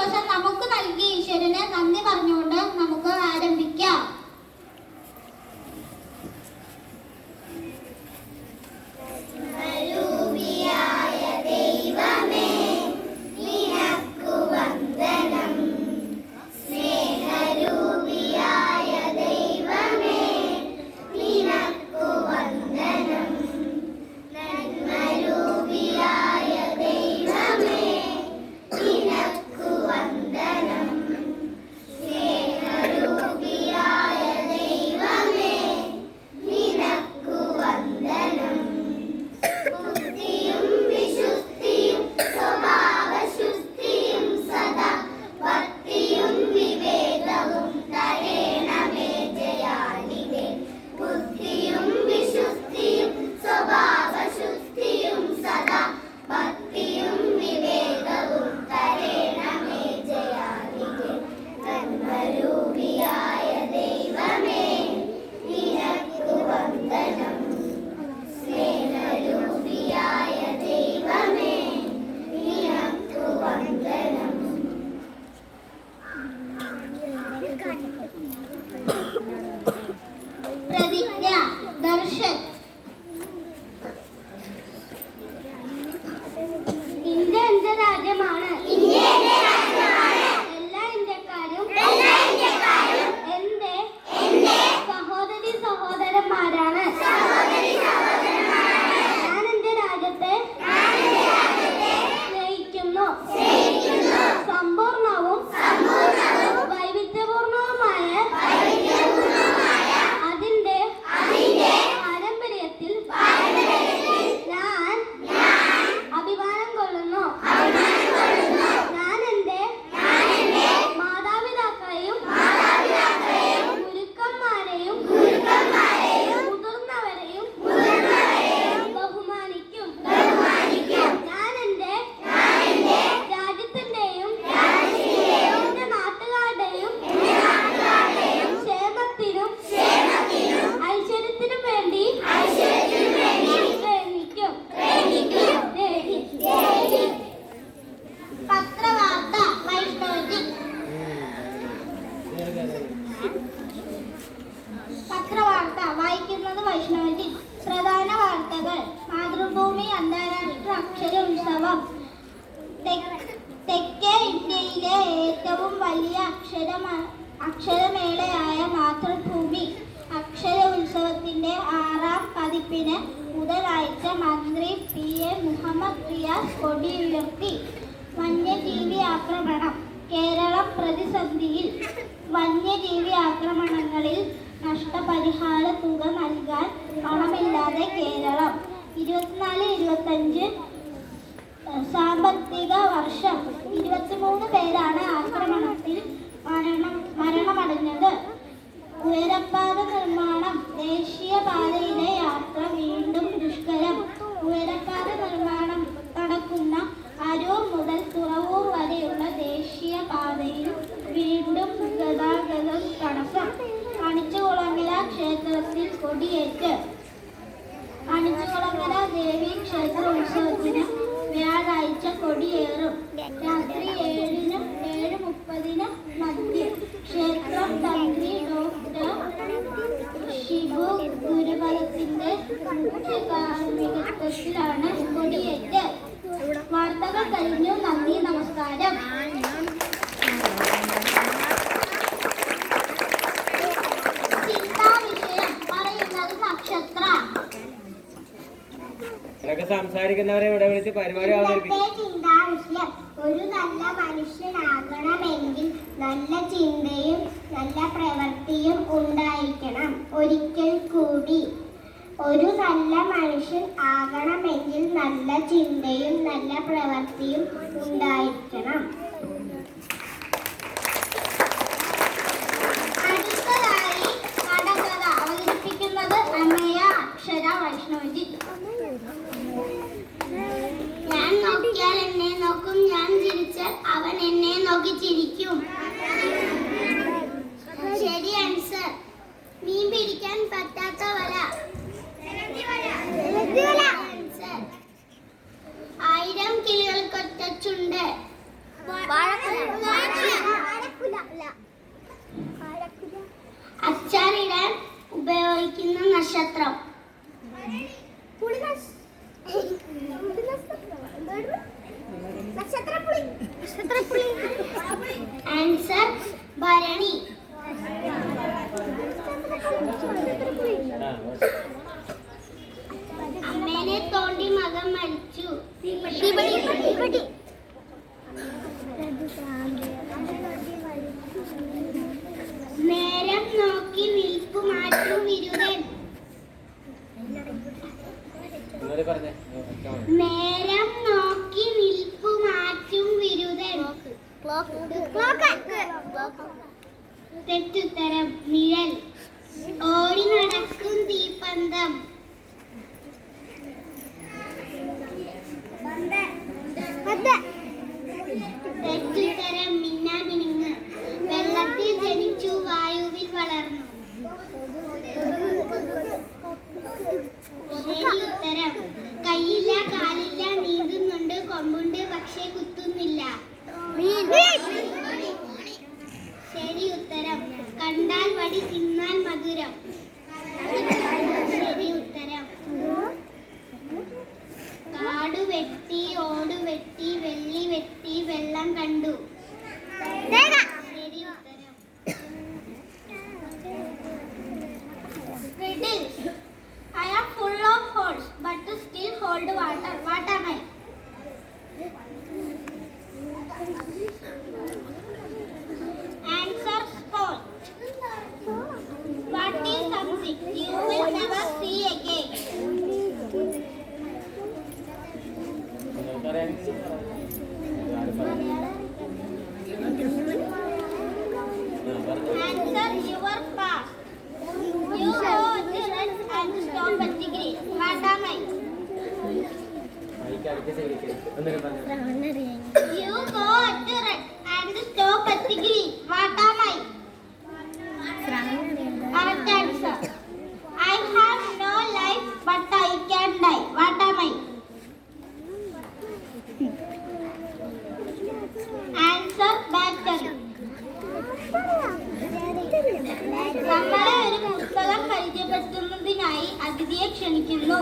ദിവസം നമുക്ക് നൽകിയ ഈശ്വരന് നന്ദി പറഞ്ഞുകൊണ്ട് നമുക്ക് ആരംഭിക്കാം. പ്രതിജ്ഞ. ദർശൻ. ഇന്ത്യ എന്റെ രാജ്യമാണ്. എല്ലാ ഇന്ത്യക്കാരും എന്റെ സഹോദരി സഹോദരന്മാരാണ്. ഞാൻ എന്റെ രാജ്യത്തെ സ്നേഹിക്കുന്നു. സമ്പൂർണവും വൈവിധ്യപൂർണവുമായ അതിന്റെ പാരമ്പര്യത്തിൽ ഞാൻ അഭിമാനം കൊള്ളുന്നു. ഞാൻ എന്റെ മാതാപിതാക്കളെയും ഗുരുക്കന്മാരെയും മുതിർന്നവരെയും ബഹുമാനിക്കും. ഞാൻ എന്റെ രാജ്യത്തിന്റെയും എന്റെ നാട്ടുകാരുടെയും ക്ഷേമത്തിനും ഐശ്വര്യത്തിനും വേണ്ടി പ്രയത്നിക്കും. പത്രവാർത്ത. വൈഷ്ണവജി. പത്രവാർത്ത വായിക്കുന്നത് വൈഷ്ണവജി. പ്രധാന വാർത്തകൾ. മാതൃഭൂമി അന്താരാഷ്ട്ര അക്ഷര ഉത്സവം. തെക്കേ ഇന്ത്യയിലെ ഏറ്റവും വലിയ അക്ഷരമേളയായ മാതൃഭൂമി അക്ഷര ഉത്സവത്തിന്റെ 6ാം പതിപ്പിന് ബുധനാഴ്ച മന്ത്രി PA മുഹമ്മദ് റിയാസ് കൊടിയുയർത്തി. വന്യജീവി ആക്രമണം. കേരളം പ്രതിസന്ധിയിൽ. വന്യജീവി ആക്രമണങ്ങളിൽ നഷ്ടപരിഹാര തുക നൽകാൻ പണമില്ലാതെ കേരളം. 24-25 സാമ്പത്തിക വർഷം 23 പേരാണ് ആക്രമണത്തിൽ മരണമടഞ്ഞത്. ഉയരപ്പാത നിർമ്മാണം. ദേശീയപാതയിലെ യാത്ര വീണ്ടും ദുഷ്കരം. ഉയരപ്പാത നിർമ്മാണം നടക്കുന്ന അരൂർ മുതൽ തുറവൂർ വരെയുള്ള ദേശീയപാതയിൽ വീണ്ടും ഗതാഗതം തടസ്സം. അണിച്ചുകുളങ്ങര ക്ഷേത്രത്തിൽ കൊടിയേറ്റ്. അണിച്ചുകുളങ്ങര ദേവി ക്ഷേത്ര ഉത്സവത്തിന് വ്യാഴാഴ്ച കൊടിയേറും. രാത്രി 7-ന് 7:30-ന് മധ്യം. ക്ഷേത്രം തന്ത്രി ഡോക്ടർ ഷിബു ഗുരുപദത്തിന്റെ മുഖ്യ കാർമ്മികത്വത്തിലാണ് കൊടിയേറ്റ്. വാർത്തകൾ കഴിഞ്ഞു. നന്ദി, നമസ്കാരം. ചിന്താവിഷയം പറയുന്നത് നക്ഷത്ര. സംസാരിക്കുന്നവരെ ഇവിടെ വിളിച്ച് പരിപാടി ചിന്താവിഷയം. ഒരു നല്ല മനുഷ്യനാകണമെങ്കിൽ നല്ല ചിന്തയും നല്ല പ്രവൃത്തിയും ഉണ്ടായിരിക്കണം. ഒരിക്കൽ കൂടി, ഒരു നല്ല മനുഷ്യൻ ആകണമെങ്കിൽ നല്ല ചിന്തയും നല്ല പ്രവൃത്തിയും ഉണ്ടായിരിക്കണം. അടുത്തതായി കടകഥ അവതരിപ്പിക്കുന്നത് അമ്മയ അക്ഷര വൈഷ്ണവജി. ഞാൻ നോക്കിയാൽ എന്നെ നോക്കും, ഞാൻ ചിരിച്ചാൽ അവൻ എന്നെ നോക്കി ചിരിക്കും. ശരി ആൻസർ. മീൻ പിടിക്കാൻ പറ്റാത്ത വല. ആൻസർ. 1000 കിളികൾക്കൊറ്റ ചുണ്ട്. തെളിയുന്ന നക്ഷത്രം. ആൻസർ ഭരണി. അമ്മേനെ തോണ്ടി മകൻ മരിച്ചു. നേരം നോക്കി നിൽപ്പു മാറ്റും വിരുദൻ. നേരം നോക്കി നിൽപ്പു മാറ്റും വിരുദൻ. തെറ്റുത്തരം നിഴൽ. ഓടി നടക്കും തീപ്പന്തം. തെറ്റുത്തരം മിന്നാമിനുങ്ങ്. വെള്ളത്തിൽ ജനിച്ചു വായുവിൽ വളർന്നു. ശരി ഉത്തരം കൈയില്ല കാലില്ല നീന്തുന്നുണ്ട് കൊമ്പുണ്ട് പക്ഷേ കുത്തുന്നില്ല. ശരി ഉത്തരം കണ്ടാൽ വടി തിന്നാൽ മധുരം. ശരി ഉത്തരം കാട് വെട്ടി ഓട് വെട്ടി വെള്ളി വെട്ടി വെള്ളം കണ്ടു. ശരി ഉത്തരം riddles. I am full of holes but to still hold water. What am I? Answer sport. What is something you will never see again? Answer your past. You go to run and stop at the green. What am I? You go to run and stop at the green. What am I? Correct answer. I have no life but I can die. What am I? Answer battery. നമ്മളെ ഒരു പുസ്തകം പരിചയപ്പെടുത്തുന്നതിനായി അതിഥിയെ ക്ഷണിക്കുന്നു.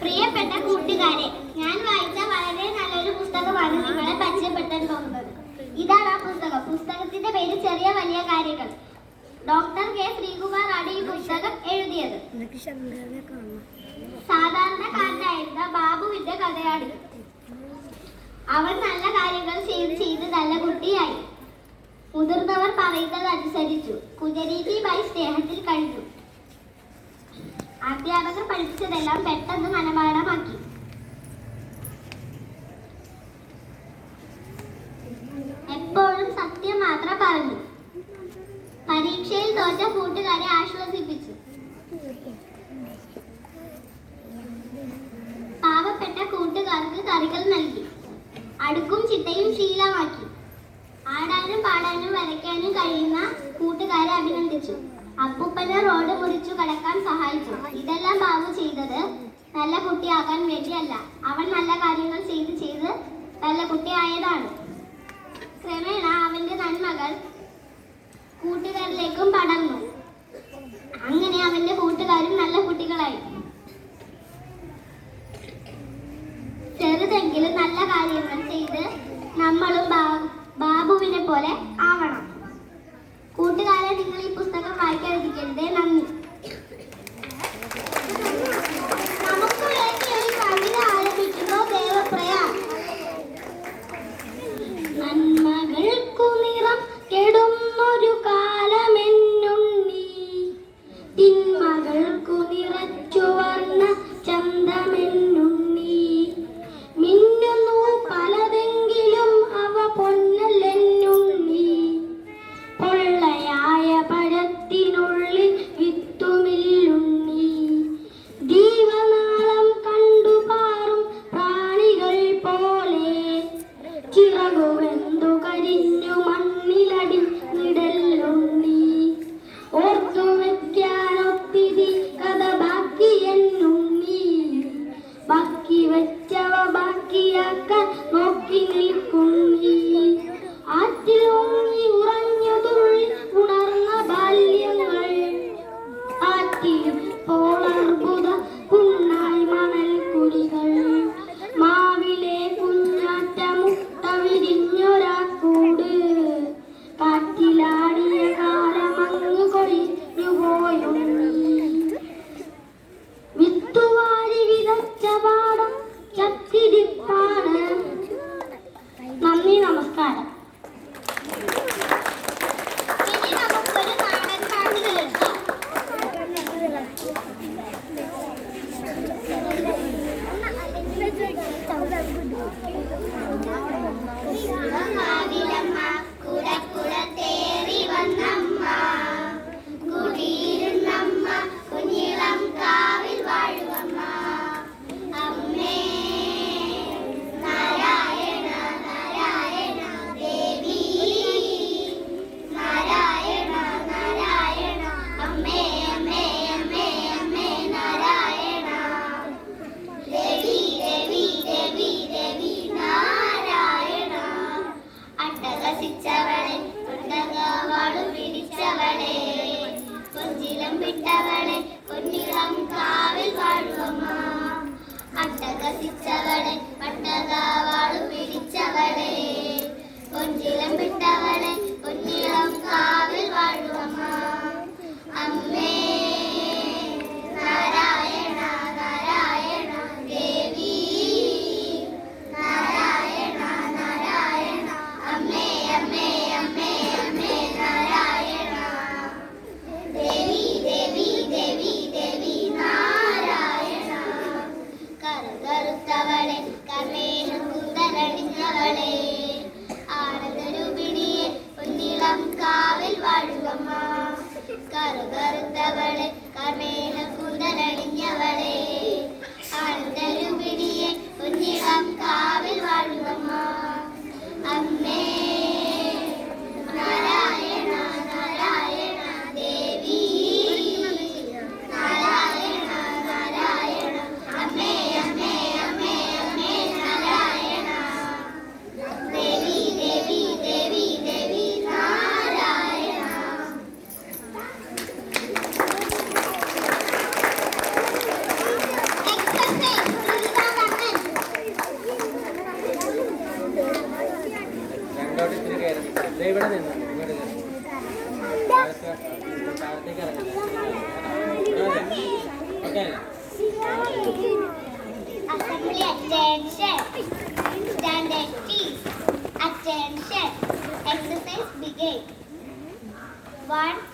പ്രിയപ്പെട്ട കൂട്ടുകാരെ, ഞാൻ വായിച്ച വളരെ നല്ലൊരു പുസ്തകമാണ് നിങ്ങളെ പരിചയപ്പെടുത്താൻ പോകുന്നത്. ഇതാണ് ആ പുസ്തകം. പുസ്തകത്തിന്റെ പേര് ചെറിയ വലിയ കാര്യങ്ങൾ. ഡോക്ടർ കെ ശ്രീകുമാർ ആണ് ഈ പുസ്തകം എഴുതിയത്. സാധാരണക്കാരനായിരുന്ന ബാബുവിന്റെ കഥയാണിത്. അവൻ നല്ല കാര്യങ്ങൾ ചെയ്ത് നല്ല കുട്ടിയായി. മുതിർന്നവർ പറയുന്നത് അനുസരിച്ചു. കുഞ്ഞരീതിയുമായി സ്നേഹത്തിൽ കഴിഞ്ഞു. അധ്യാപകർ പഠിപ്പിച്ചതെല്ലാം പെട്ടെന്ന് മനപാഠമാക്കി. എപ്പോഴും സത്യം മാത്രം പറഞ്ഞു. പരീക്ഷയിൽ തോറ്റ കൂട്ടുകാരെ ആശ്വസിപ്പിച്ചു. പാവപ്പെട്ട കൂട്ടുകാർക്ക് കറികൾ നൽകി. അടുക്കും ചിട്ടയും ശീലമാക്കി. ആടാനും പാടാനും വരയ്ക്കാനും കഴിയുന്ന കൂട്ടുകാരെ അഭിനന്ദിച്ചു. അപ്പൂപ്പനെ റോഡ് മുറിച്ചു കടക്കാൻ സഹായിച്ചു. ഇതെല്ലാം ബാബു ചെയ്തത് നല്ല കുട്ടിയാകാൻ വേണ്ടിയല്ല. അവൻ നല്ല കാര്യങ്ങൾ ചെയ്ത് നല്ല കുട്ടിയായതാണ്. ക്രമേണ അവന്റെ നന്മകൾ കൂട്ടുകാരിലേക്കും പടർന്നു. അങ്ങനെ അവന്റെ കൂട്ടുകാരും നല്ല കുട്ടികളായി. ചെറുതെങ്കിലും നല്ല കാര്യങ്ങൾ ചെയ്ത് നമ്മളും ബാബുവിനെ പോലെ ആവണം. കൂട്ടുകാരെ, നിങ്ങൾ ഈ പുസ്തകം വായിക്കാതിരിക്കരുതേ. നന്ദി. നമുക്ക് വേണ്ടി ഒരു കവിത ആരംഭിക്കുന്നു. ദേവപ്രയ. നന്മകൾക്കു നിറം കെടുന്നൊരു കാലമെന്നുണ്ണി, തിന്മകൾക്കു നിറച്ചു വർണ്ണ ചന്തമെന്നുണ്ണി. മിന്നുന്നു പലതെങ്കിലും അവ പൊന്നല്ലെന്നുണ്ണി. പൊള്ളയായ പഴത്തിനുള്ളിൽ വിത്തുമില്ലുണ്ണി. ജീവനാളം കണ്ടു പാറും പ്രാണികൾ പോലെ ചിറകുവെന്തു കരിഞ്ഞു മണ്ണിലടി നിടല്ലുണ്ണി. ഓർത്തു വെക്കാനൊത്തിരി കഥ ബാക്കി കേൾക്കാനില്ല. Assembly attention. Standard please. Attention. Exercise begin. 1